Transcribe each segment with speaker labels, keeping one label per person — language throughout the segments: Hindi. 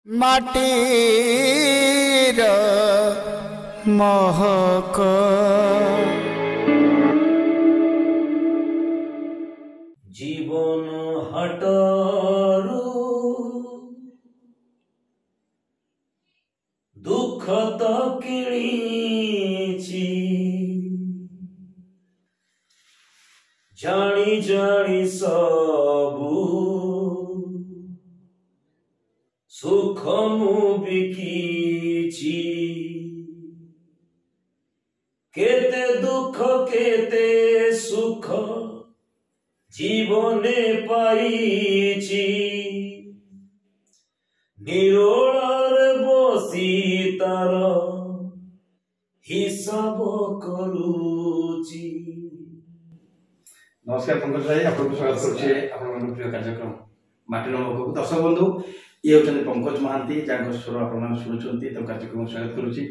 Speaker 1: माटीर महक
Speaker 2: जीवन हटरू दुख तो किणीची जानी जानी सबू सुख मु बिकीची केते दुख केते सुख जीवने पाईची निरोळर बसी तार हिसाब करूची।
Speaker 3: नमस्कार पंकज भाई, आपको स्वागत करुचे आपण प्रिय कार्यक्रम माटी नमक दर्शक बंधु ये होते पंकज महांती जहाँ स्वर आप शुणुंट तो कार्यक्रम स्वागत करुच्ची।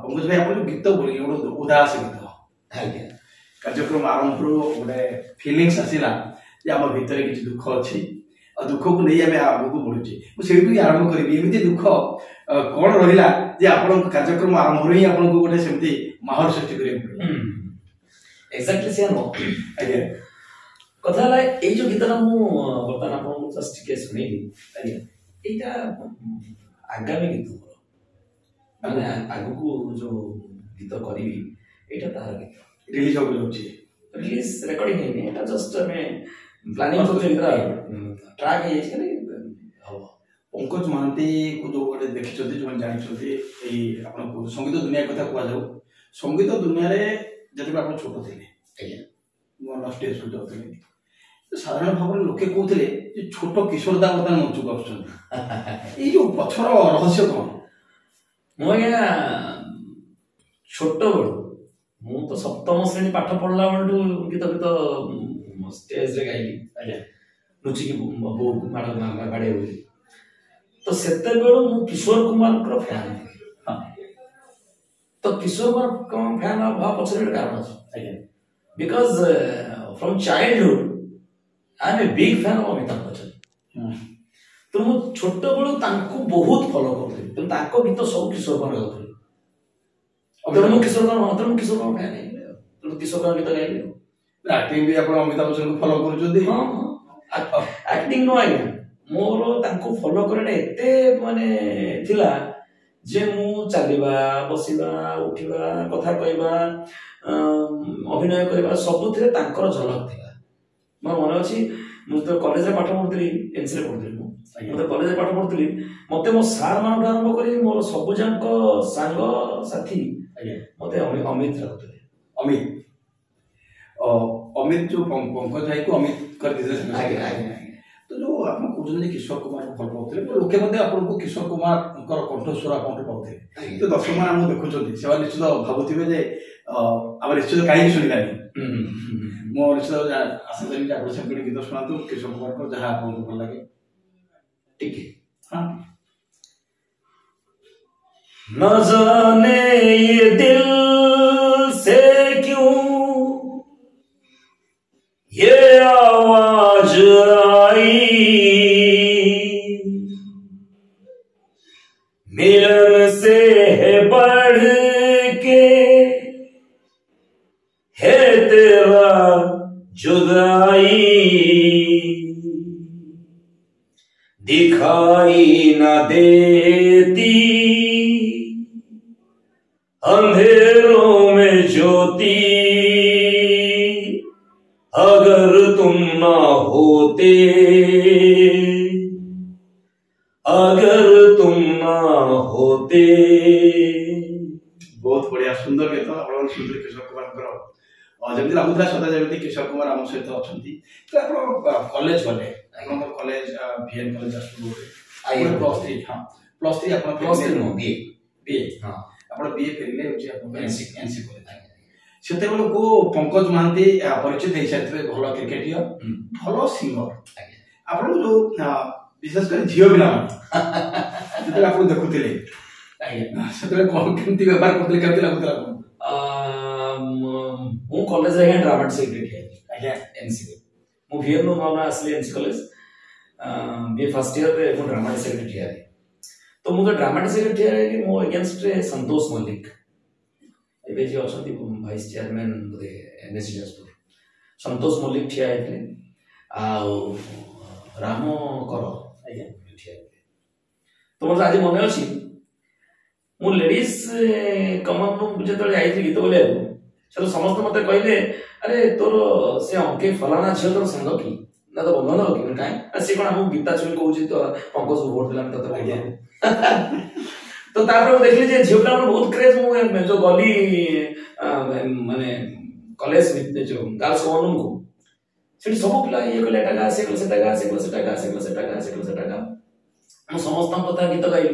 Speaker 3: पंकज भाई आप गीत बोली गोटे उदास गीत कार्यक्रम आरंभ गोटे फिलिंग्स आसला आम भितर किसी दुख अच्छी दुख को नहीं आम आगे बढ़ुचे मुझे आरंभ करी एमती दुख कौन रहा आप कार्यक्रम आरंभ ही आपको गोटे सेमती माहौल सृष्टि करें
Speaker 2: एक्जाक्टली से आज्ञा कथा ये जो गीत बर्तमान आपको जस्ट टिके शुणेली यहाँ आगामी गीत मैंने आगु जो गीत करी यहाँ तार गीत
Speaker 3: रिलीज हो
Speaker 2: रिलीज रिकॉर्डिंग है नहीं जस्ट हमें प्लानिंग तो ट्रैक है
Speaker 3: पंकज महांती को जो गोटे देखी जो जानी संगीत दुनिया कथा कहु संगीत दुनिया जब आप छोट थे नुआ स्टेज को जाते साधारण भाव में लोके कहते छोट किशोर दा बर्तमान मंच को आसो पछर रहस्य कौन
Speaker 2: मुझे छोट बड़ू मु तो सप्तम श्रेणी पाठ पढ़ला बड़ू गीत गीत स्टेज रे गाइली लुचिकी बो बाड़े हुई तो सेते बेलू मु किशोर कुमार फैन तो किशोर कुमार फैन भाव पछरे कारण अच्छे because from childhood I am a big fan of Amitabh Bachchan तो मु छोट बेलू तांको बहुत फॉलो करथि तो तांको गीत सब किशोर कुमार गाउथि तो मु किशोर कुमार फैन है तो किशोर कुमार गीत गाइली
Speaker 3: एक्टिंग भी आप अमिताभ बच्चन को फॉलो करूछथि
Speaker 2: हां एक्टिंग नो आइडिया मोर तांको फॉलो करने एते माने थिला जे मु चलिबा बसिबा उठिबा कथा कहबा अभिनय करबा सब थिले तांकर झलक थिला मोर मन अछि मु तो कॉलेज रे पाठ पढुतली एनसी रे पढुतली मु कॉलेज रे पाठ पढुतली मते मो सार मान आरंभ करी मोर सब जानक संग साथी मते अमित रखुतले अमित जो पंकज भाई को अमित कर दिले तो जो आप कहते किशोर कुमार को भल पाते लोके आपको किशोर कुमार कंठस्वर आप पाते तो दर्शक मैंने देखुं से निश्चित भावुवे आम निश्चित कहीं शुणानी मो निश्चित आशा करी आप गीत शुणा किशोर कुमार को जहाँ आपको भल लगे ठीक
Speaker 3: हाँ
Speaker 2: न जाने ये दिल से क्यों ये आवाज आई मिलन से है बढ़ के है तेरा जुदाई दिखाई न देती अंधेरों में ज्योति अगर तुम ना होते
Speaker 3: बहुत बढ़िया सुंदर गीत आप सुंदर किशोर कुमार जमी लगुला सदा जमी किशोर कुमार आम सहित अच्छा कॉलेज गले college VN college plus three हाँ प्लस थ्री बीए फेरिले एनसी से को पंकज महांती परिचित हो सारे भल क्रिकेटर भल सिंगर आप जो विशेष कर झील पिला आप देखुले कौन केमती व्यवहार करते केमती लगुला
Speaker 2: मु कॉलेज रे ड्रामा सेक्रेटरी है एनसी मु VN नो मामला असली एनसी कॉलेज बी फर्स्ट ईयर रे मु ड्रामा सेक्रेटरी है तो मुझे ड्रामाटिक सेक्रेटरी मो अगेंस्ट संतोष मल्लिक एबे जे अछंती वाइस चेयरमैन बोले एनएससी जाजपुर संतोष मल्लिक ठिया हेतले आ राम कर आज्ञा ठिया हेतले तो मोर आज मन अछि मु लेडीज कमन रूम जेतले आइथि गीत बोले तो समस्त मते कहले अरे तोर से अंके फलाना झियो तोर संग की ना तो बंधन की काहे से कोन हम गीता छुई कहउछि तो पंकज को वोट दिलाम तो आज्ञा तो तापर देखली जे झियोला बहुत क्रेज मु जो गली माने कॉलेज में जो गर्ल्स कॉमन को सेठी सब पिला ये कहले टाका से कहले सेटा गा हम समस्त कथा गीत गाई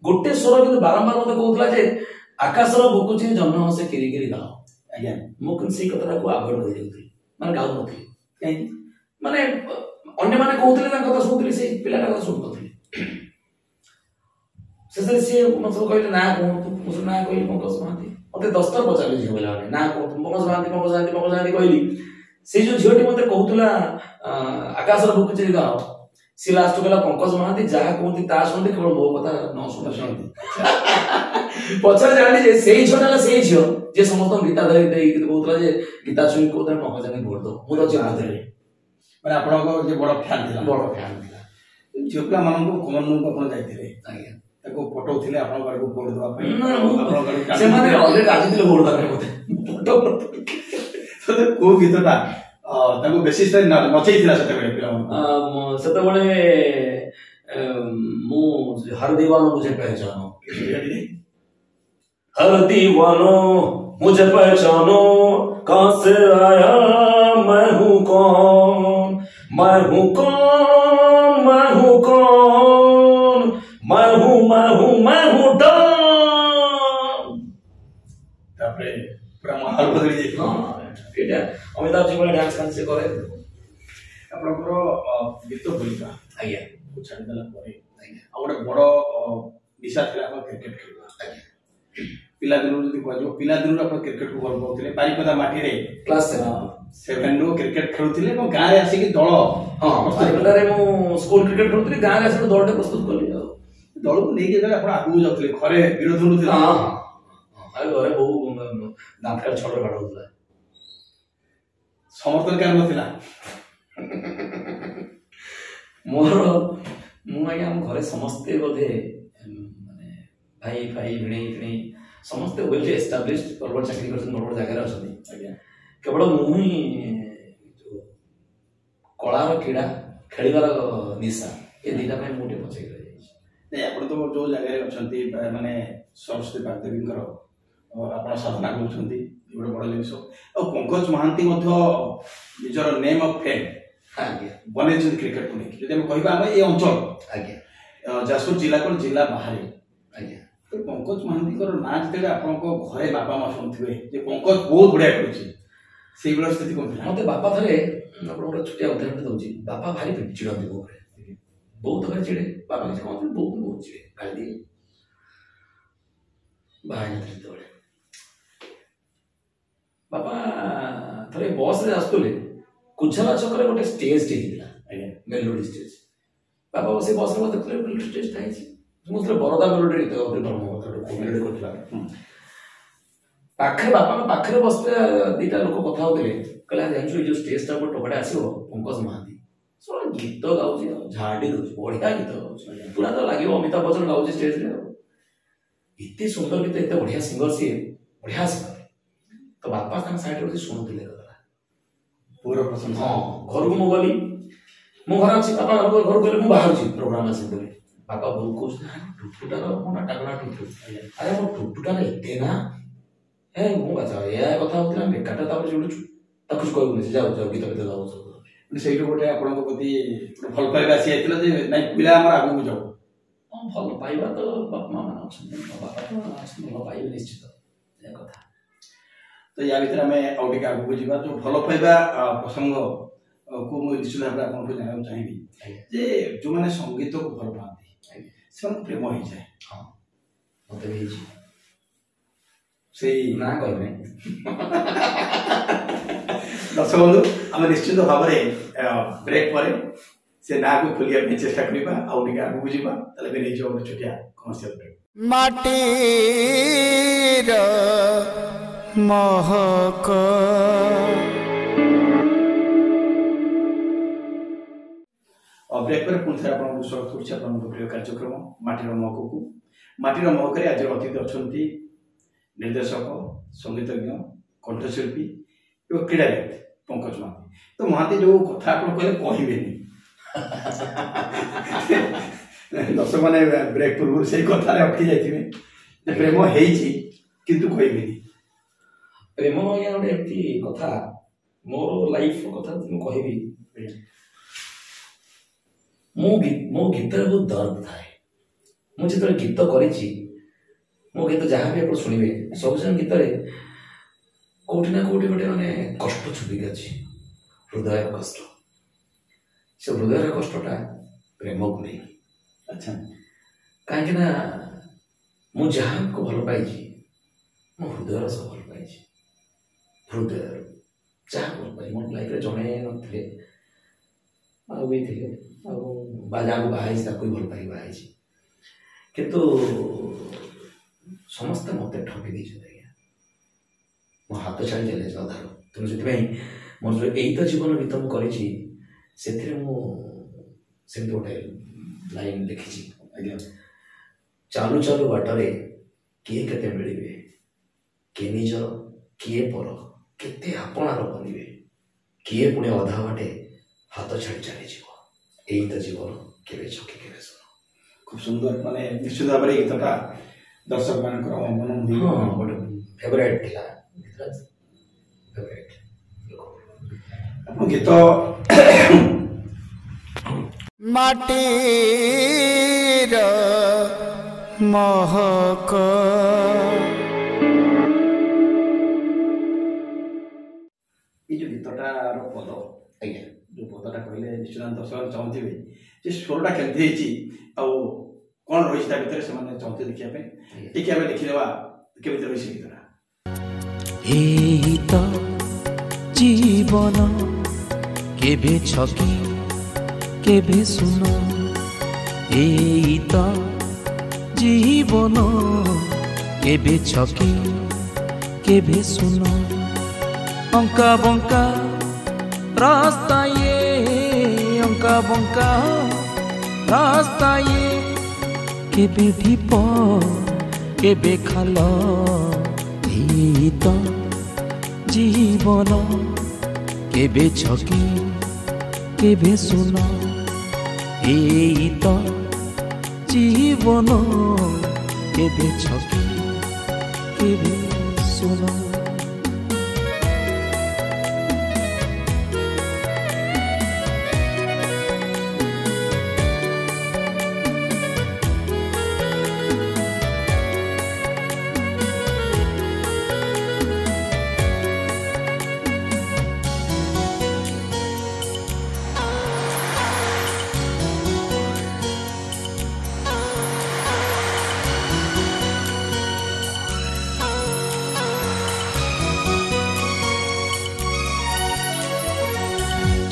Speaker 2: गोटे स्वर कि बारंबार मते कहउतला जे आकाशर बुकुछि जन्म हसे किरी किरी गाओ आज्ञा मु किन से कथा को अवॉइड कर देउथि माने गाउ नथि काई माने अन्य माने कहउतले ना कथा सुनथि से पिलाटा कथा सुनथि से मतलब कहले ना कहू ना कहली पंकज महांती मते 10 थर पचारले झियो बेला ना कहू पंकज महांती कहली से जो झियोटी मते कहउतला आकाशर बुकुछि गाओ सी लास्ट कहला पंकज महांती जहा कहती ता सुनते केवल मो कथा न सुनते पछर जानि जे सेही छोटाला सेही झियो जे समस्त गीता धरि देई कहउतला जे गीता सुन को त पंकज ने वोट दो मु तो चिन्ह देले
Speaker 3: माने आपन को जे बड़ फैन थिला झियोपला मानन को कमन नु को अपन जाइथिले आज्ञा ताको फोटो थिले आपन घर को वोट दवा पे आपन घर से
Speaker 2: माने ऑलरेडी राजी थिले वोट दवा पे फोटो
Speaker 3: तो को गीतटा ताको बेसी से नचैथिला सेते बेले पिला
Speaker 2: सेते बेले मु हर दीवानो मुझे पहचानो हर दीवानो मुझे पहचानो कहां से आया मैं हूं कौन मैं हूं कौन मैं हूं कौन मैं हूं डॉन
Speaker 3: तापरे पूरा माहौल बदल जाई
Speaker 2: एटा अमिताभ जी वाला डांस कान से करे
Speaker 3: आपनकर गीत बोलिका
Speaker 2: आज्ञा
Speaker 3: को छाड़ देला परे आज्ञा आ गोटे बड़ दिशा थिला आप क्रिकेट खेलबा आज्ञा पिला दिन जदी कहजो पिला दिन आप क्रिकेट को भल पाउथिले पारिपदा माटी रे
Speaker 2: क्लास
Speaker 3: 7 रो क्रिकेट खेलुथिले और गां रे आसी कि दल
Speaker 2: हां पारिपदा रे मु स्कूल क्रिकेट खेलुथिले गां रे आसी दलटे प्रस्तुत करली
Speaker 3: दल को नेके जले आपण आगु जाउथिले घरे विरोध होनुथिला
Speaker 2: हां हां घरे बहु दांतका छोड़ बाडौला
Speaker 3: समर्थन कर नथिला
Speaker 2: मोर मु आया हम घरे समस्त बोधे माने भाई भाई भिणे समस्त वेल एस्टाब्लिश्ड बड़ चाकरी करछन बड़ जगह रहछन आज्ञा केवल मु ही जो कलार क्रीड़ा खेलिबार निशा ए दिटा में मोटे पछे गय
Speaker 3: नै आपण तो जो जगह रे अछंती माने सरस्वती पार्थिवींकर और आपण साधना करछंती बड़ बड़ जिनिस और पंकज महांती मध्य निजर नेम ऑफ फेम
Speaker 2: आज्ञा
Speaker 3: बने क्रिकेट को लेके जदि हम कहबा हम ए अंचल
Speaker 2: आज्ञा
Speaker 3: जाजपुर जिला को जिला बाहर
Speaker 2: आज्ञा
Speaker 3: तो पंकज महांती को ना जते आपण को घरे बाबा मा सुनथिबे जे पंकज बहुत बढ़िया करछि सेही बेला स्थिति कोन
Speaker 2: मते बापा थरे आपण गोटे छुटिया उदाहरण दउछि बापा भारी चिड़ती हो बहुत भारी चिड़े बापा के कहते बहुत चिड़े गाली दिए बाहर तोड़े बापा थरे बस रे आस्तले कुछला छकरे गोटे स्टेज टे हिला आज्ञा मेलोडी स्टेज बापा से बस रे देखले मेलोडी स्टेज थाई छी मुतले बरोदा मेलोडी तो मेलोडी करथला पाखरे बापा पाखरे बसते दीटा लोक कथा होतले कहला जानछु जो स्टेज टा पर टोकड़े आसीबो पंकज महांती सो गीत गाउछि झाडी दउछि बढ़िया गीत गाउछि पूरा तो लागियो अमिताभ बच्चन गाउछि स्टेज रे इतने सुंदर गीत इतने बढ़िया सिंगर सी बढ़िया सिंगर तो बापा का साइड रे सुनुथिले कथा
Speaker 3: पूरा प्रशंसा
Speaker 2: हां घर को मो गली मो घर अछि बापा घर गले मो बाहर छी प्रोग्राम अछि बोले बापा बोल को टुटुटा मोना टाकना टुटु अरे मो टुटुटा एते ना ए मो बाचा या कथा होतला बेकाटा तापर जोडछु ता कुछ कहू नै जाओ जाओ गीत गीत गाओ
Speaker 3: सब सेही गोटे आपण को प्रति भल पाइबा आसी आइतला जे नै पिला हमर आगु जाओ
Speaker 2: हां भल पाइबा तो बाप मां माना अछि बापा तो अछि भल पाइबा निश्चित या कथा
Speaker 3: तो या भीतर हमें आउटिक आगु जीवा जो भल पाइबा प्रसंग को मु निश्चित भाबे आपण को जाना चाहिबी जे जो माने संगीत को भल पाती से प्रेम हो जाए
Speaker 2: हां मते भी
Speaker 3: से
Speaker 2: ना कहबे
Speaker 3: दर्शक बंधु आम निश्चित भाव ब्रेक पर से ना को खोलिया पे चेष्टा करबा आउ टिका आगु बुझिबा तले बे जो छोटिया कमर्शियल ब्रेक
Speaker 1: माटीर महक
Speaker 3: ब्रेक पर पुनः आपन स्वागत करछि आपन प्रिय कार्यक्रम माटीर महक को माटीर महक रे आज अतिथि अछंती निर्देशक संगीतज्ञ कंठशिल्पी एवं क्रीड़ाविद पंकज महांती तो महांती जो कथा आप कहले कहबेनी दर्शक मैंने ब्रेक पूर्व से कथा अटकी जाइए प्रेम हेची किंतु कहबेनी
Speaker 2: प्रेम या गोटे एमती कथा मोर लाइफ कथा तुम कहबी मो गीत बहुत दर्द थाए मुझे जो गीत करी मो गीत जहाँ भी आप शुणे सब गीत कौटी ना कौटी गोटे माने कष्ट छुपिक अच्छी हृदय कष्ट से हृदय कष्टा प्रेम को नहीं
Speaker 3: अच्छा
Speaker 2: कहीं मु जहाँ को भल पाई मो हृदय सब भल पाई हृदय जहाँ भल पाई मो लाइफ जड़े नी जहाँ को बाहर भल पाई बाहर किंतु समस्ते मत ठकी दी मो हाथ छाड़ी चले अधार तेणु से मोर जो यही तो जीवन गीत मुझे गोटे लाइन लिखी चालू चालू बाटरे किए केते मिलिबे किए निजर किए पर केते आपणार बनिबे किए पुणे अधा बाटे हाथ छाड़ी चली जीव यही तो जीवन केबे छकी केबे सुन
Speaker 3: खूब सुंदर माने निश्चित भाव में गीतटा दर्शक मान मन
Speaker 2: हाँ गोटे फेवरेट थिला फेवरेट
Speaker 3: अपन गीत
Speaker 1: माटीर महक
Speaker 3: ये जो गीतटार पद
Speaker 2: आज्ञा
Speaker 3: जो पदटा कहले निश्चित दर्शक चाहते जे स्वरटा केमती होती कौन रही भर से चाहते देखा टी आम देखीदेवा केमी रही से गीतटा
Speaker 4: एई तो जीवन केबे छकी केबे सुन एई तो जीवन केबे छकी केबे सुन अंका बंका रास्ता ये अंका बंका रास्ता ये केबे ढीप केबे खाल एई तो जीवन केबे छकी केबे सुन एई तो जीवन केबे छकी केबे सुन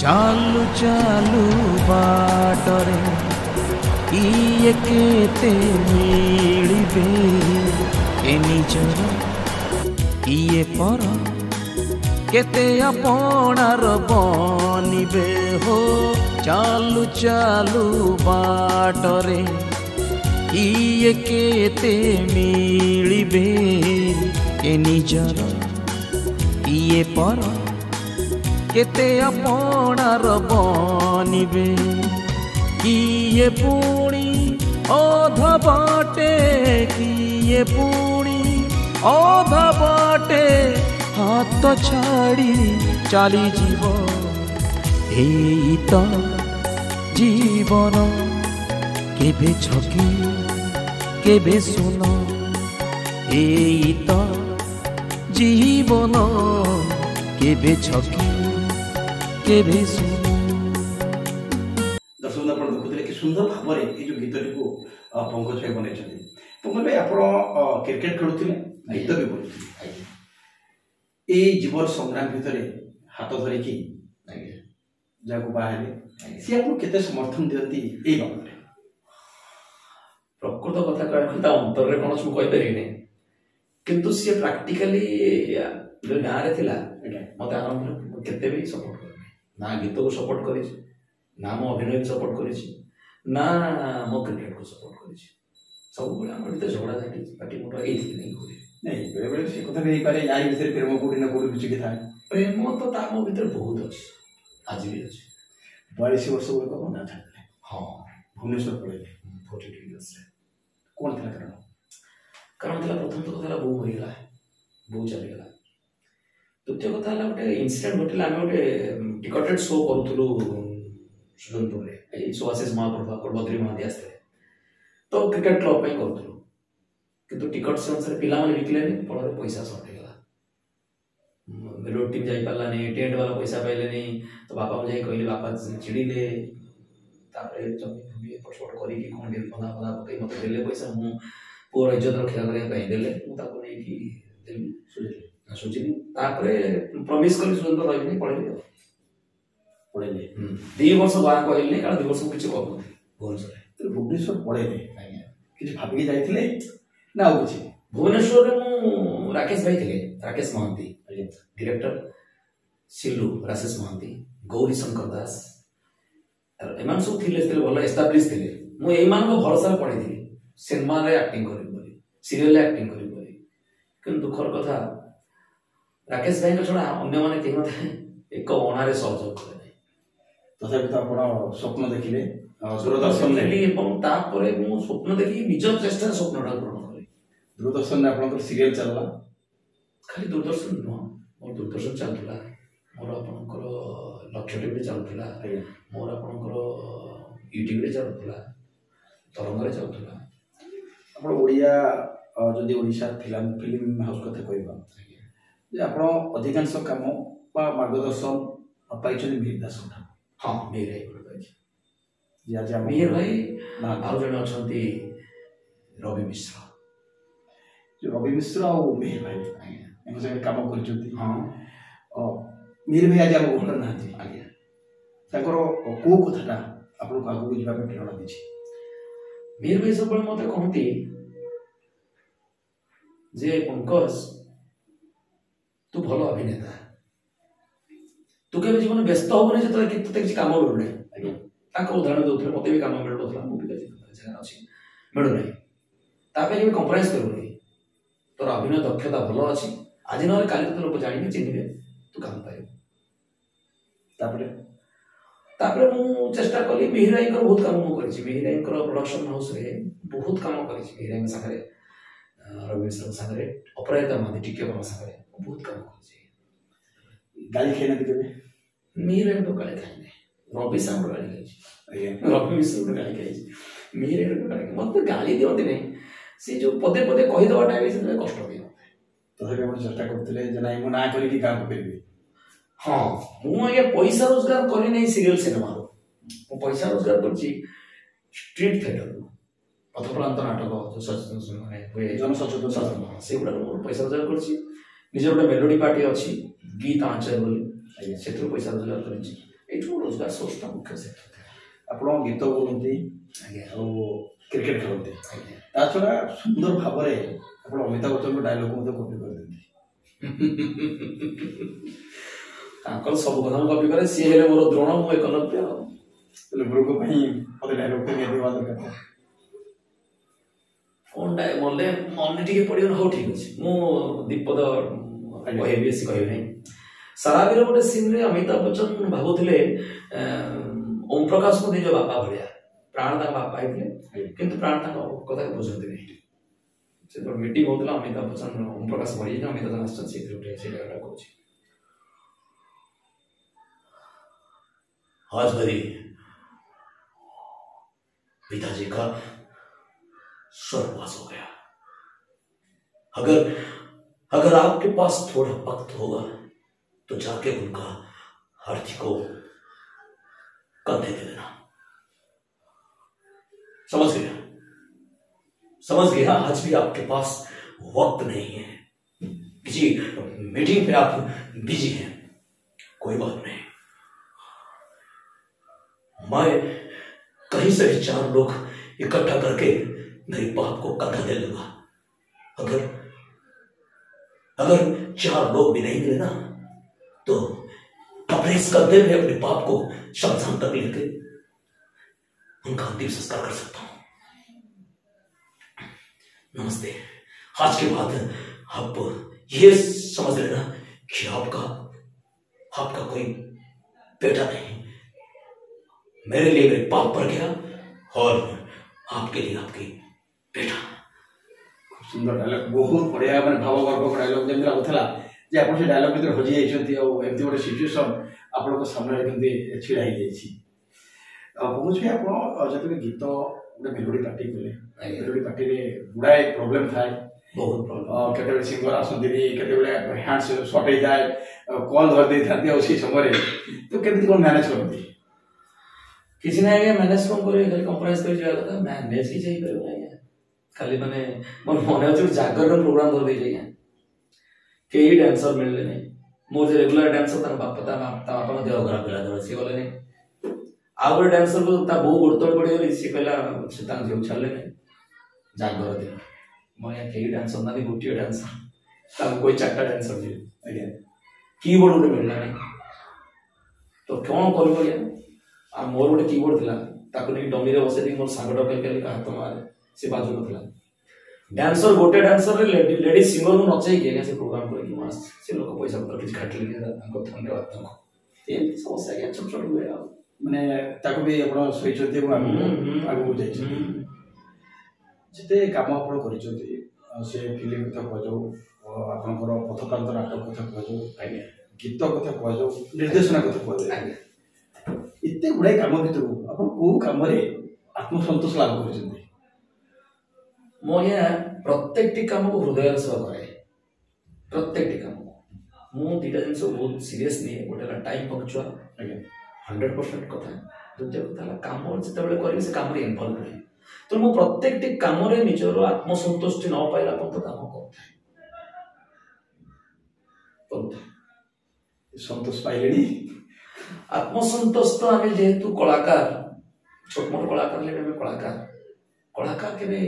Speaker 4: चालू चालू बाटरे किए केते मिलिबे ए निजर किए पर केते आपणार बनिबे हो चालू चालू बाटरे किए केते मिलिबे ए निजर किए पर केते आपणार बनिबे किए पुणी अधा बाटे किए पुणी अधा बाटे हाथ छाड़ी चली जीव एई तो जीवन केबे छकी केबे सुन एई तो जीवन केबे छकी केबे सुन
Speaker 3: दर्शक आप देखुले कि सुंदर भाव में ये जो गीतटी को पंकज भाई बनई पंकज भाई आप क्रिकेट खेलुले गीत भी बोलुले ये जीवन संग्राम भितर हाथ धरिकी ଯାହାକୁ ବାହା ହେଲେ ସିଏ ଆପଣଙ୍କୁ କେତେ ସମର୍ଥନ ଦିଅନ୍ତି ଏଇ ବାବଦରେ?
Speaker 2: ପ୍ରକୃତ କଥା କହିବାକୁ ତା ଅନ୍ତରରେ କଣ ମୁଁ କହିପାରିବିନି, କିନ୍ତୁ ସିଏ ପ୍ରାକ୍ଟିକାଲି ଗାଁରେ ଥିଲା ମତେ ଆରମ୍ଭରେ କେତେ ବି ସପୋର୍ଟ କରିନି। ନା ଗୀତକୁ ସପୋର୍ଟ କରିଛି, ନା ମୋ ଅଭିନୟକୁ ସପୋର୍ଟ କରିଛି, ନା ମୋ କ୍ରିକେଟକୁ ସପୋର୍ଟ କରିଛି। ସବୁବେଳେ ଆମର ଭିତରେ ଝଗଡ଼ା ଝାଟି ପାଟି ମୁଣ୍ଡ ଏଇଥିରେ ନେଇ ହୁଏ।
Speaker 3: ନାଇଁ ବେଳେବେଳେ ସେ କଥା ବି ହେଇପାରେ, ୟାରି ଭିତରେ ପ୍ରେମ କୋଉଠି ନା କୋଉଠି ଲୁଚିକି ଥାଏ।
Speaker 2: ପ୍ରେମ ତ ତା ମୋ ଭିତରେ ବହୁତ ଅଛି, ଆଜି ବି ଅଛି।
Speaker 3: 42 ବର୍ଷ ବେଳକୁ ଆପଣ ଗାଁ ଛାଡ଼ିଥିଲେ?
Speaker 2: ହଁ,
Speaker 3: ଭୁବନେଶ୍ୱର ପଳେଇଲେ।
Speaker 2: 42 ଇୟର୍ସରେ।
Speaker 3: କ'ଣ ଥିଲା କାରଣ?
Speaker 2: କାରଣ ଥିଲା ପ୍ରଥମ କଥା ହେଲା ବୋଉ ମରିଗଲା, ବୋଉ ଚାଲିଗଲା। ଦ୍ୱିତୀୟ କଥା ହେଲା ଗୋଟେ ଇନସିଡେଣ୍ଟ ଘଟିଲା। ଆମେ ଗୋଟେ ଟିକଟେଡ୍ ଶୋ କରୁଥିଲୁ ସୁଜନପୁରରେ, ଏଇ ସୁଆଶିଷ ମହାପ୍ରଭୁ ବଦ୍ରୀ ମହାନ୍ତି ଆସିଥିଲେ, ତ କ୍ରିକେଟ କ୍ଲବ ପାଇଁ କରୁଥିଲୁ। କିନ୍ତୁ ଟିକଟ ସେ ଅନୁସାରେ ପିଲାମାନେ ବିକିଲେନି, ଫଳରେ ପଇସା ସର୍ଟ ହେଇଗଲା। ମେଲୋଡି ଟିମ୍ ଯାଇପାରିଲାନି, ଟେଣ୍ଟ ବାଲା ପଇସା ପାଇଲେନି। ତ ବାପାଙ୍କୁ ଯାଇ କହିଲେ, ବାପା ଚିଡ଼ିଲେ। ତାପରେ ଜମି ଫମି ଏପଟ ସେପଟ କରିକି କ'ଣ ବନ୍ଧା ବନ୍ଧା ପକେଇ ମୋତେ ଦେଲେ ପଇସା। ମୁଁ ପୁଅର ଇଜ୍ଜତ ରକ୍ଷା କରିବା ପାଇଁ ଦେଲେ, ମୁଁ ତାକୁ ନେଇକି ଦେଲି, ସୁଝିଲି। ତାପରେ ପ୍ରମିସ୍ କଲି ସୁଜନ୍ତ ରହିବିନି, ପଳେଇଲି ଆଉ।
Speaker 3: ପଳେଇଲେ
Speaker 2: 2 ବର୍ଷ ଗାଁ କହିଲି, କାରଣ 2 ବର୍ଷ ମୁଁ କିଛି କରୁନଥିଲି ଭୁବନେଶ୍ୱରରେ।
Speaker 3: ଭୁବନେଶ୍ୱର ପଳେଇଲେ?
Speaker 2: ଆଜ୍ଞା।
Speaker 3: କିଛି ଭାବିକି ଯାଇଥିଲେ ନା ଆଉ କିଛି?
Speaker 2: ଭୁବନେଶ୍ୱରରେ ମୁଁ ରାକେଶ ଭାଇ ଥିଲେ, ରାକେଶ ମହାନ୍ତି ଡିରେକ୍ଟର, ସିଲୁ ରାଶେଷ ମହାନ୍ତି, ଗୌରୀ ଶଙ୍କର ଦାସ, ଏମାନେ ସବୁ ଥିଲେ, ଭଲ ଏଷ୍ଟାବ୍ଲିଶ ଥିଲେ। ମୁଁ ଏଇମାନଙ୍କ ଭରସାରେ ପଢ଼େଇଥିଲି ସିନେମାରେ ଆକ୍ଟିଂ କରିବି ବୋଲି, ସିରିଏଲରେ ଆକ୍ଟିଂ କରିବି ବୋଲି। କିନ୍ତୁ ଦୁଃଖର କଥା, ରାକେଶ ଭାଇଙ୍କ ଛଡ଼ା ଅନ୍ୟମାନେ କେହି ମୋତେ ଏକ ଅଣାରେ ସହଯୋଗ କଲେ ନାହିଁ।
Speaker 3: ତଥାପି ତ ଆପଣ ସ୍ୱପ୍ନ ଦେଖିଲେ ଦୂରଦର୍ଶନରେ,
Speaker 2: ଏବଂ ତାପରେ ମୁଁ ସ୍ୱପ୍ନ ଦେଖିକି ନିଜ ଚେଷ୍ଟାରେ ସ୍ୱପ୍ନଟା ପୂରଣ କଲି।
Speaker 3: ଦୂରଦର୍ଶନରେ ଆପଣଙ୍କର ସିରିଏଲ ଚାଲିଲା?
Speaker 2: ଖାଲି ଦୂରଦର୍ଶନ ନୁହଁ, ମୋର ଦୂରଦର୍ଶନ ଚାଲୁଥିଲା, ମୋର ଆପଣଙ୍କର ଲକ୍ଷ୍ୟ ଟିଭିରେ ଚାଲୁଥିଲା, ମୋର ଆପଣଙ୍କର ୟୁଟ୍ୟୁବରେ ଚାଲୁଥିଲା, ତରଙ୍ଗରେ ଚାଲୁଥିଲା।
Speaker 3: ଆପଣ ଓଡ଼ିଆ, ଯଦି ଓଡ଼ିଶା ଫିଲ୍ମ ହାଉସ୍ କଥା କହିବା, ଯେ ଆପଣ ଅଧିକାଂଶ କାମ ବା ମାର୍ଗଦର୍ଶନ ପାଇଛନ୍ତି ମିହିର ଦାସଙ୍କଠାରୁ?
Speaker 2: ହଁ, ମିହିର ଭାଇ ପାଇଛି।
Speaker 3: ମିହିର
Speaker 2: ଭାଇ, ଆଉ ଜଣେ ଅଛନ୍ତି ରବି ମିଶ୍ର।
Speaker 3: ରବି ମିଶ୍ର ଆଉ ମିହିର ଭାଇ ଏଙ୍କ ସାଙ୍ଗରେ କାମ କରିଛନ୍ତି।
Speaker 2: ହଁ,
Speaker 3: ମିହିର ଭାଇ ଆଜି ଆମ ଘରେ ନାହାନ୍ତି।
Speaker 2: ଆଜ୍ଞା।
Speaker 3: ତାଙ୍କର କୋଉ କଥାଟା ଆପଣଙ୍କୁ ଆଗକୁ ଯିବା ପାଇଁ ପ୍ରେରଣା ଦେଇଛି?
Speaker 2: ମିହିର ଭାଇ ସବୁବେଳେ ମୋତେ କହନ୍ତି ଯେ ପଙ୍କଜ, ତୁ ଭଲ ଅଭିନେତା, ତୁ କେବେ ଜୀବନ ବ୍ୟସ୍ତ ହବୁନି ଯେ ତୋତେ କିଛି କାମ ମିଳୁନାହିଁ। ଆଜ୍ଞା। ତାଙ୍କ ଉଦାହରଣ ଦେଉଥିଲେ, ମୋତେ ବି କାମ ମିଳୁନଥିଲା, ମୁଁ ବି ଜାଗାରେ ଅଛି, ମିଳୁନାହିଁ। ତା ପାଇଁ କେବେ କମ୍ପ୍ରମାଇଜ କରୁନି। ତୋର ଅଭିନୟ ଦକ୍ଷତା ଭଲ ଅଛି, ଆଜି ନହେଲେ କାଲି ତ ଲୋକ ଜାଣିବେ, ଚିହ୍ନିବେ, ତୁ କାମ ପାଇବୁ। ତାପରେ ମୁଁ ଚେଷ୍ଟା କଲି। ମିହିର ଭାଇଙ୍କର ବହୁତ କାମ ମୁଁ କରିଛି, ମିହିର ଭାଇଙ୍କର ପ୍ରଡକ୍ସନ ହାଉସରେ ବହୁତ କାମ କରିଛି। ମିହିର ଭାଇଙ୍କ ସାଙ୍ଗରେ, ରବି ମିଶ୍ରଙ୍କ ସାଙ୍ଗରେ, ଅପରାଜିତା ମହାନ୍ତି ଟିକେବାଙ୍କ ସାଙ୍ଗରେ ବହୁତ କାମ କରିଛି।
Speaker 3: ଗାଳି ଖାଇନାହାନ୍ତି କେବେ?
Speaker 2: ମିହିର ଭାଇଙ୍କ ଗାଳି ଖାଇନି, ରବି ସାଙ୍ଗର ଗାଳି ଖାଇଛି, ରବି ମିଶ୍ରଙ୍କ ଗାଳି ଖାଇଛି, ମିହିର ଭାଇଙ୍କ ଗାଳି ଖାଇଛି। ମୋତେ ଗାଳି ଦିଅନ୍ତି ନାହିଁ, ସେ ଯୋଉ ପଦେ ପଦେ କହିଦେବାଟା ବି ସେଥିପାଇଁ କଷ୍ଟ ଦିଏ ମୋତେ।
Speaker 3: ତଥାପି ଆପଣ ଚେଷ୍ଟା କରୁଥିଲେ ଯେ ନାଇଁ ମୁଁ ନାଁ କରିକି କାମ କରିବି?
Speaker 2: ହଁ, ମୁଁ ଆଜ୍ଞା ପଇସା ରୋଜଗାର କରିନାହିଁ ସିରିଏଲ ସିନେମାରୁ, ମୁଁ ପଇସା ରୋଜଗାର କରିଛି ଷ୍ଟ୍ରିଟ୍ ଥିଏଟରରୁ, ପଥପ୍ରାନ୍ତ ନାଟକ ମାନେ ହୁଏ, ଜନସଚେତନ, ସେଗୁଡ଼ାରୁ ମୋର ପଇସା ରୋଜଗାର କରିଛି। ନିଜର ଗୋଟେ ମେଲୋଡି ପାର୍ଟି ଅଛି, ଗୀତ ଆଞ୍ଚୟ ବୋଲି, ସେଥିରୁ ପଇସା ରୋଜଗାର କରିଛି। ଏଇଠୁ ରୋଜଗାର ସୋର୍ସଟା ମୁଖ୍ୟ ସେଟା।
Speaker 3: ଆପଣ ଗୀତ ବୋଲନ୍ତି,
Speaker 2: ଆଜ୍ଞା,
Speaker 3: ଆଉ କ୍ରିକେଟ ଖେଳନ୍ତି,
Speaker 2: ଆଜ୍ଞା।
Speaker 3: ତା ଛଡ଼ା ସୁନ୍ଦର ଭାବରେ ଆପଣ ଅମିତାଭ ବଚ୍ଚନଙ୍କ ଡାଇଲଗ୍ ମଧ୍ୟ କପି କରିଦିଅନ୍ତି।
Speaker 2: ତାଙ୍କର ସବୁ କଥା ମୁଁ କପି କରେ, ସିଏ ହେଲେ ମୋର ଦ୍ରୋଣ, ମୁଁ ଏକଲବ୍ୟ।
Speaker 3: ହେଲେ ଗୁରୁଙ୍କ ପାଇଁ ମୋତେ ଡାଇଲଗ୍ଟା ନିହାତି ହେବା ଦରକାର।
Speaker 2: କ'ଣଟା ମନେ ଟିକେ ପଡ଼ିବନି? ହଉ ଠିକ୍ ଅଛି, ମୁଁ ଦୀପଦ କହିବି, ବେଶୀ କହିବି ନାହିଁ। ସାରାବିର ଗୋଟେ ସିନ୍ରେ ଅମିତାଭ ବଚ୍ଚନ ଭାବୁଥିଲେ ଓମ୍ ପ୍ରକାଶଙ୍କୁ ନିଜ ବାପା ଭଳିଆ, ପ୍ରାଣ ତାଙ୍କ ବାପା ହେଇଥିଲେ, କିନ୍ତୁ ପ୍ରାଣ ତାଙ୍କ କଥା ବୁଝନ୍ତି ନାହିଁ। ଯେତେବେଳେ ମିଟିଂ ହଉଥିଲା, ଅମିତାଭ ବଚ୍ଚନ ଓମ୍ ପ୍ରକାଶ ମରିଯାଇଛି, ଅମିତାଭ ବଚ୍ଚନ ଆସିଛନ୍ତି, ସେଇଥିରେ ଗୋଟେ ସେଇ ଜାଗାଟା କହୁଛି। आज मेरे पिताजी का स्वर्गवास हो गया। अगर आपके पास थोड़ा वक्त होगा तो जाके उनका अर्थी को कंधे दे देना। समझ गया, आज भी आपके पास वक्त नहीं है, किसी मीटिंग पे आप बिजी हैं, कोई बात नहीं, मैं कहीं से भी 4 लोग इकट्ठा करके मेरे बाप को कंधा दे दूंगा। अगर अगर 4 लोग भी नहीं मिले ना तो अपने इस कंधे में अपने बाप को शमशान तक लेके उनका अंतिम संस्कार कर सकता हूं। नमस्ते। आज के बाद आप ये समझ लेना कि आपका कोई बेटा नहीं, मेरे लिए मेरे बाप पर गया और आपके लिए आपकी बेटा।
Speaker 3: खूब सुंदर डायलॉग, बहुत बढ़िया मैंने भावगर्भक डायलॉग जमी लगुला जे आप डायलॉग भर हजि जाइए एमती गोटे सिचुएसन आपण सामने केमती छिड़ा पहुँच आप जो गीत गोटे मेलोडी पार्टी कले मेलोडी पार्टी गुड़ाए प्रोब्लेम थाए,
Speaker 2: बहुत प्रॉब्लम
Speaker 3: केते सिंगर आसती केते हैंड्स सर्ट होता है कॉल धरदे था से समय तो केमती कौन मैनेज करती
Speaker 2: किसी ना आगे मैनेज कौन करे खाली कंप्रोमाइज कर जाया था मैनेज की चाहिए करे आगे खाली माने मोर मन अछि जागरण प्रोग्राम कर दे जाय के डांसर मिलले नहीं मोर जे रेगुलर डांसर ता बाप पता बापा देह खराब भेला दर से बोले नहीं आ गोटे डांसर को ता बहु गुड़तड़ पड़ी गली सी कहला से ता जो छले नहीं जागर दे मैं के डांसर ना गोटे डांसर ता कोई 4टा डांसर जे अगेन कीबोर्ड उठे मिलला नहीं तो कौन करबो या आ मोर गोटे कीबोर्ड थिला ताको नहीं डमी रे बसे दी मोर सांगडो के हाथ मारे से बाजू नथिला डांसर गोटे डांसर रे लेडी सिंगर नु नचै के से प्रोग्राम कर कि मास से लोग पैसा पत्र किछ काट ले ताको धन्यवाद तुमको ये समस्या के छोट छोट हुए
Speaker 3: माने ताको भी आपण सही छथि आगु जाई जते काम आपण करिसथि से फिल्म कथा कहजो आपनकर पथकांत नाटक कथा कहजो आगे गीत कथा कहजो निर्देशना कथा कहजो आगे इत्ते गुडे काम भितर आपण को काम रे आत्मसंतोष लाभ करछथि
Speaker 2: मो या प्रत्येकटी काम को हृदय सह करे प्रत्येकटी काम मु दीटा जिनस बहुत सीरियस नहीं गोटे टाइम पंक्चुअल
Speaker 3: आगे
Speaker 2: 100% कथा दूसरा कथा काम जिते करी से काम इनवॉल्व रहे तो मु प्रत्येकटी काम रे निजर आत्मसंतुष्टि न पाइला पर तो काम करता
Speaker 3: संतोष पाइलेनी
Speaker 2: आत्मसंतोष तो आम जेहेतु कलाकार छोट मोट कलाकार ले कलाकार के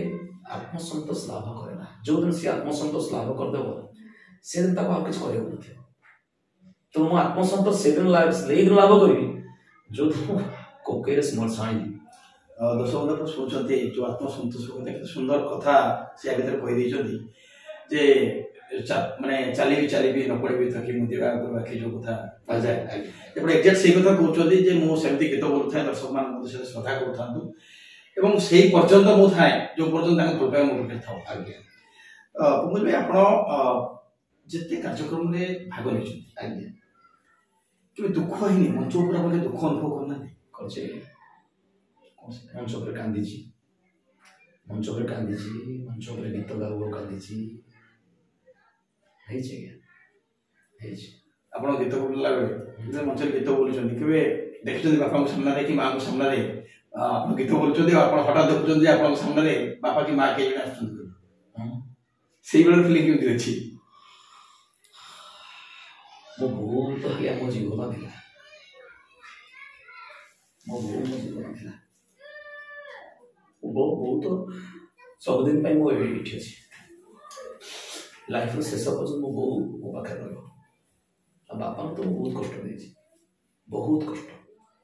Speaker 2: आत्मसंतोष लाभ करे ना जो दिन से आत्मसंतोष लाभ कर देबो से दिन ताको कुछ करे न तो मु आत्मसंतोष से दिन लाभ करी जो कोकेरे स्मॉल साइन
Speaker 3: दर्शक बंधु शुणुंट जो आत्मसंतोष कथा केते सुंदर कथा से भीतर कह दी जे माने चली न पड़े थकी मुदिवा बाकी जो कथा आ जाए एपटे एक्जेक्ट सही कथा कहउछथि जे मु सेमती गीत बोलु थाए दर्शक मान मते से श्रद्धा करथांतु एवं सही पर्यंत मु थाए जो पर्यंत तांको भलपाए मु रखे थाउ आगे पंकज भाई आपण जते कार्यक्रम रे भाग लेछथि आगे कि दुख हिनी मंच ऊपर बोले दुख अनुभव करना करछे मंच ऊपर कांदीची मंच ऊपर गीत गाउ कांदीची हेचे आपण गीत बोलला बेले मंच गीत बोलुछन केबे देखछन बापा को सामने रे कि मां को सामने रे आपण गीत बोलुछन आपण हठात देखछन जे आपण सामने रे बापा की मां के जण आछन सेही बेले फीलिंग केमती अछि मो बहुत हलिया मो जीवन थिला बहुत सब दिन पे मो एठी अछि लाइफ रो शेष पर्यंत मो मो पाखे रहो आ बापा तो बहुत कष्ट देछि बहुत कष्ट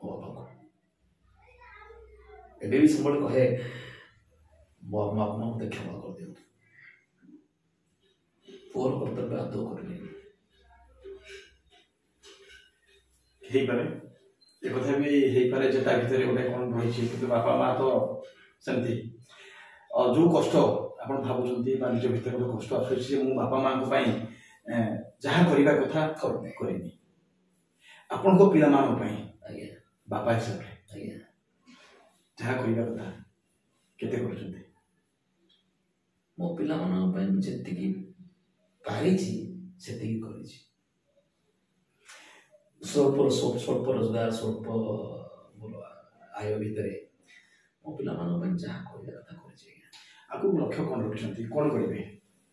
Speaker 3: मो बापा को एबे भी संबल कहे मो अपना मते क्षमा कर दियो पूर्ण कर्तव्य आदो करले हेई पारे ए कथा भी हेई पारे जे ता भीतर गोटे कोन रही छी कि बापा मां तो सेमती और जो कष्ट आपण भाबुचंती बा निज भीतर गोटे कष्ट आछी जे मो बापा मां को पई जहा करिबा कथा करिनी आपण को पिला मान पई आगे बापा हिसाब रे आगे जहा करिबा कथा केते करचंती मो पिला मान पई जेति की पारी छी सेति की करी छी स्वल्प रोजगार स्वल्प आय भितर मो पिला मान जहाँ करिबा कथा करी आगु लक्ष्य कौन रखिछंती कौन करिवे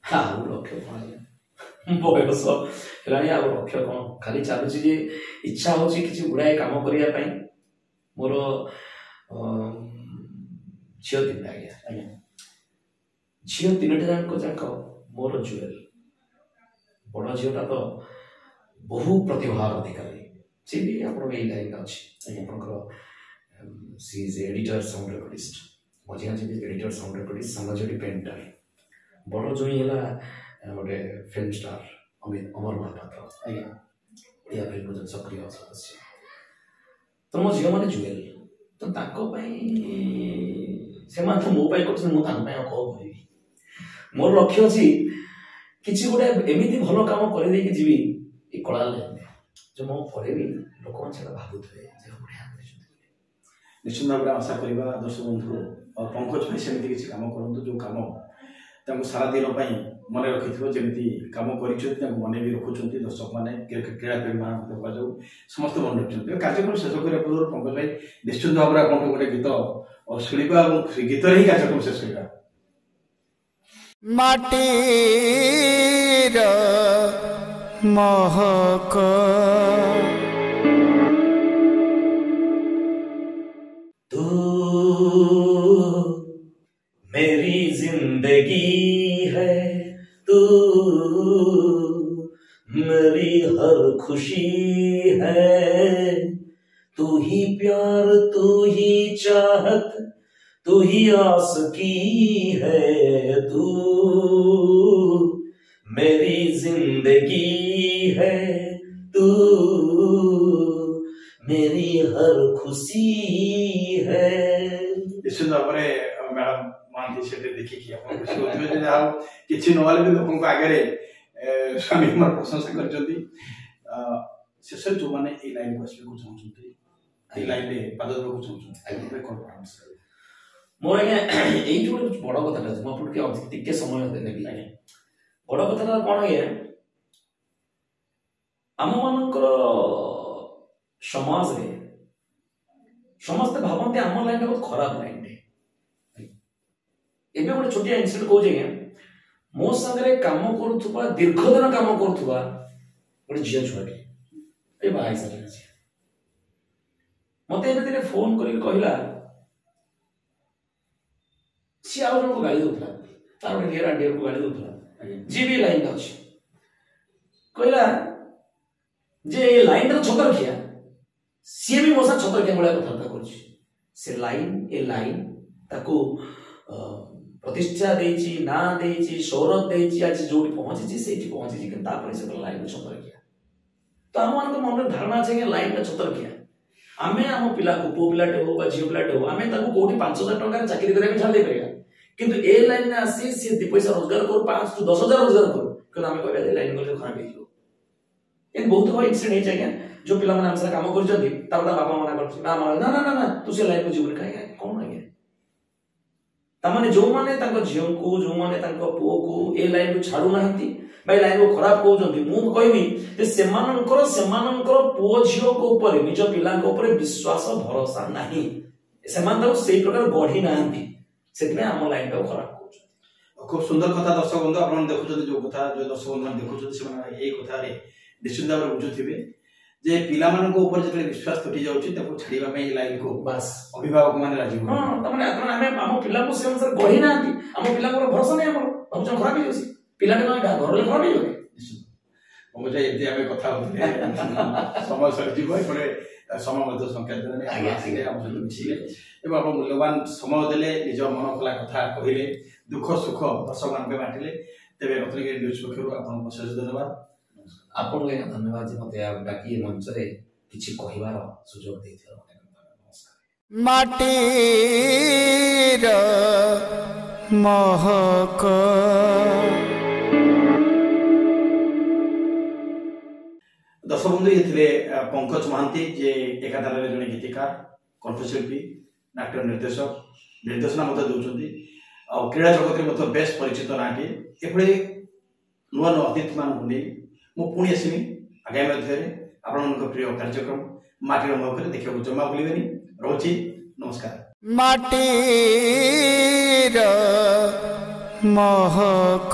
Speaker 3: आगु लक्ष्य कौन बयस हेलानी आगु लक्ष्य कौन खाली चालुची जे इच्छा होची किछि गुडाए काम करिया पई
Speaker 2: मोर झील 3टा आज्ञा झील 3टा जाक मोर जुएल बड़ झीलटा तो बहु प्रतिभार अधिकारी सी भी आप लाइन अच्छी सी इज एडिटर साउंड रिकॉर्डिस्ट मझे एडिटर साउंड रिकॉर्डिस्ट सामाजिक पेंटर बड़ जो ही गोटे फिल्म स्टार अमर महापात्र ओडिया फिल्म सक्रिय सदस्य तो मो झील मैंने जुएल तो से मो कौन मोर लक्ष्य अच्छी किसी गोटे एमती भल कम कर जीवी ये कला जो मो पर भी लोक भावुए
Speaker 3: निश्चित भाव में आशा करवा दर्शक बंधु पंकज भाई सेमती किसी कम करूँ जो कम सारा दिन मन रखि जमी कम कर मन भी रखुच्च दर्शक मैंने क्रीड़ा प्रेमी मान समस्त मन रखते कार्यक्रम शेष करने पूर्व पंकज भाई निश्चित भाव में आपको गोटे गीत शुणा गीत ही कार्यक्रम शेष करवा
Speaker 1: माटीर महक
Speaker 2: तू मेरी जिंदगी है तू मेरी हर खुशी है तू ही प्यार तू ही चाहत तू ही आस की है तू मेरी जिंदगी है तू मेरी हर खुशी है।
Speaker 3: निश्चित भाव में मैडम मानती से देखिए किसी नवाले भी लोगों को आगे स्वामी प्रशंसा कर शेष जो मैंने लाइन को चाहते लाइन में पाद देवाक चाहते
Speaker 2: मोर आज्ञा ये गोटे बड़ कथा मुझे समय ने बड़ कथा कौन आज्ञा आम मान समाज रे समस्ते भावती आम लाइन बहुत खराब लाइन एबे गोटे छोटिया इनसिडेंट कहूँ आज्ञा मो सागर काम करुवा दीर्घ दिन काम करुवा गोटे झील छुआटे ये बाहर सारे मत दिन फोन कर कहला सी आउ जन को गाड़ी दूसरा तार गोटे नियर आंटी को गाड़ी दूसरा जी भी लाइन अच्छी कहला जे लाइन छतर खिया सी भी मो छतर खिया भाया कथबार्ता कर लाइन ए लाइन ताको प्रतिष्ठा देची ना देची शौरत देची आज जो पहुंची से पहुंची कि लाइन छतर खिया तो आम मान मन धारणा अच्छे कि लाइन छतर खिया आम आम पिला को पु पिलाटे हो झील पिलाटे हो आम कौटी 5,000 टंका चाकरी करने छाड़ दे पारा किंतु ए लाइन में आसी सी 2 पैसा रोजगार कर 5 to 10,000 रोजगार कर क्यों आम कह लाइन गले खराब हो बहुत बड़ा इनसीडेंट है जो पिला मैंने आमसा काम कर बापा मना कर ना ना ना तू से लाइन को जीवन कहीं कौन आज्ञा तमाने जो माने झील को जो माने पुओ को ए लाइन को छाड़ू ना भाई लाइन को खराब कहते मुझे कहबी पुओ झील को ऊपर निज पिला विश्वास भरोसा नहीं से प्रकार गढ़ी ना से आम लाइन को खराब कर
Speaker 3: खूब सुंदर कथा दर्शक बंधु आप देखुं जो कथा जो दर्शक बंधु देखुं कथा निश्चित भाव में बुझुवे जे पिला मानक ऊपर जब विश्वास तुटी जाउछि ताको छाड़ीबा में लाइन को बस अभिभावक माने राजी हो
Speaker 2: हां तमने आमे हम पिला को से अनुसार गढ़ी ना हम पिला को भरोसा नहीं हमर हम खराब हो जासी पिला ने घर ले खराब हो
Speaker 3: निश्चित मुझे एते आमे कथा होते समय सरजीव पड़े समय मध्य संकेत ने आगे हम मिले एवं आप मूल्यवान समय देले निज मन कला कथा कहिले दुख सुख दर्शक मान के बांटिले तेबे रत्नगिरी न्यूज पक्षरु आपन विशेष धन्यवाद
Speaker 2: आपन के धन्यवाद जे मते बाकी मंच रे किछि कहिवार सुयोग देथिला नमस्कार
Speaker 1: माटीर महक
Speaker 3: दर्शक बंधु ये पंकज महांती जे एकाधार जड़े गीतिकार कंठशिल्पी नाट्य निर्देशक निर्देशना दौरान क्रीड़ा जगत में बेस परिचित नाटी एभली नुआ नुआ अतिथि मान पुणी आसमी आगामी मध्य आपण प्रिय कार्यक्रम माटीर महक देखा जमा भूलें रोची नमस्कार
Speaker 1: माटीर महक।